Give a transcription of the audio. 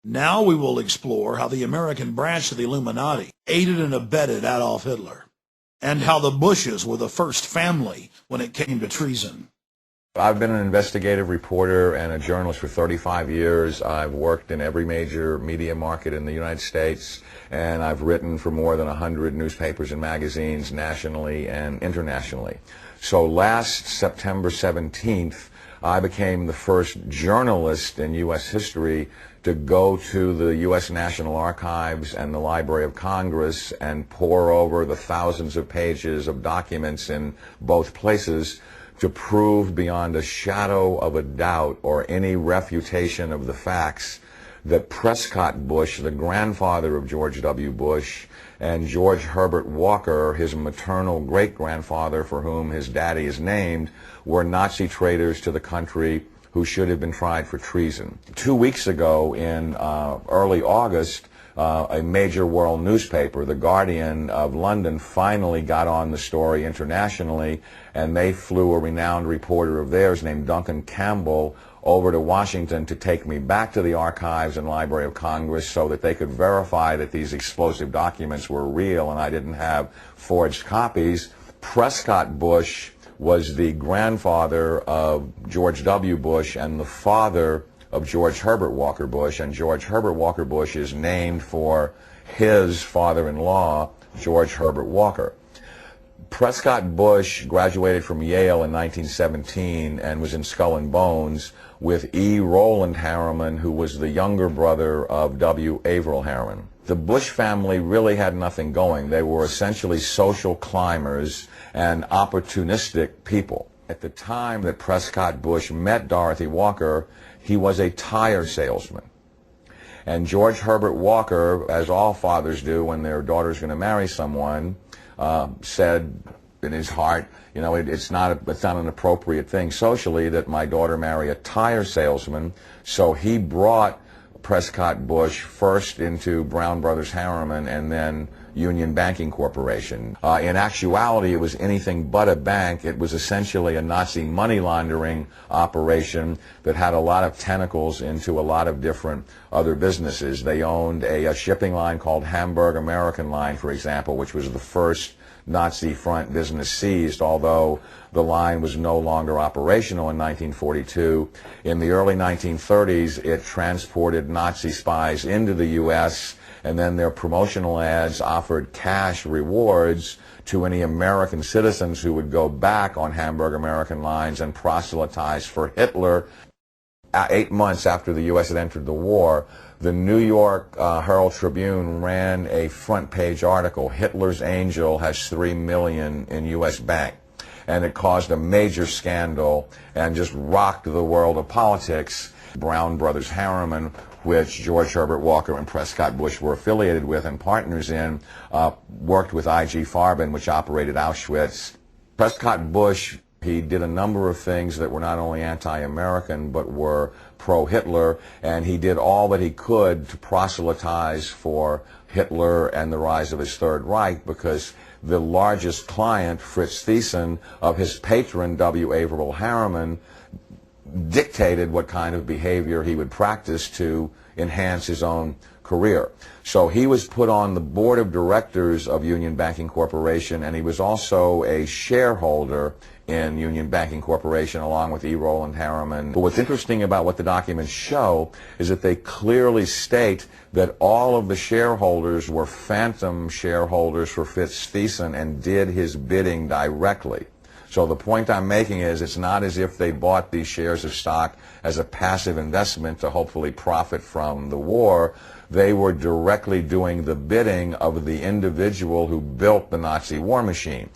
Now we will explore how the American branch of the Illuminati aided and abetted Adolf Hitler, and how the Bushes were the first family when it came to treason. I've been an investigative reporter and a journalist for 35 years. I've worked in every major media market in the United States, and I've written for more than 100 newspapers and magazines nationally and internationally. So last September 17th, I became the first journalist in U.S. history to go to the U.S. National Archives and the Library of Congress and pore over the thousands of pages of documents in both places to prove beyond a shadow of a doubt or any refutation of the facts that Prescott Bush, the grandfather of George W. Bush, and George Herbert Walker, his maternal great-grandfather for whom his daddy is named, were Nazi traitors to the country who should have been tried for treason. 2 weeks ago, in early August, a major world newspaper, The Guardian of London, finally got on the story internationally, and they flew a renowned reporter of theirs named Duncan Campbell over to Washington to take me back to the archives and Library of Congress so that they could verify that these explosive documents were real and I didn't have forged copies. Prescott Bush was the grandfather of George W. Bush and the father of George Herbert Walker Bush, and George Herbert Walker Bush is named for his father-in-law, George Herbert Walker. Prescott Bush graduated from Yale in 1917 and was in Skull and Bones with E. Roland Harriman, who was the younger brother of W. Averill Harriman. The Bush family really had nothing going. They were essentially social climbers and opportunistic people. At the time that Prescott Bush met Dorothy Walker, he was a tire salesman. And George Herbert Walker, as all fathers do when their daughter's going to marry someone, said in his heart, you know, it's not an appropriate thing socially that my daughter marry a tire salesman. So he brought Prescott Bush first into Brown Brothers Harriman and then Union Banking Corporation. In actuality, it was anything but a bank. It was essentially a Nazi money laundering operation that had a lot of tentacles into a lot of different other businesses. They owned a shipping line called Hamburg American Line, for example, which was the first Nazi front business seized, although the line was no longer operational in 1942. In the early 1930s, it transported Nazi spies into the U.S., and then their promotional ads offered cash rewards to any American citizens who would go back on Hamburg American Lines and proselytize for Hitler. 8 months after the U.S. had entered the war, the New York Herald Tribune ran a front-page article, Hitler's Angel has $3 million in U.S. bank. And it caused a major scandal and just rocked the world of politics. Brown Brothers Harriman, which George Herbert Walker and Prescott Bush were affiliated with and partners in, worked with I.G. Farben, which operated Auschwitz. Prescott Bush, he did a number of things that were not only anti-American but were pro-Hitler, and he did all that he could to proselytize for Hitler and the rise of his Third Reich, because the largest client, Fritz Thyssen, of his patron, W. Averill Harriman, dictated what kind of behavior he would practice to enhance his own career. So he was put on the board of directors of Union Banking Corporation, and he was also a shareholder in Union Banking Corporation along with E. Roland Harriman. But what's interesting about what the documents show is that they clearly state that all of the shareholders were phantom shareholders for Fritz Thyssen and did his bidding directly. So the point I'm making is it's not as if they bought these shares of stock as a passive investment to hopefully profit from the war. They were directly doing the bidding of the individual who built the Nazi war machine.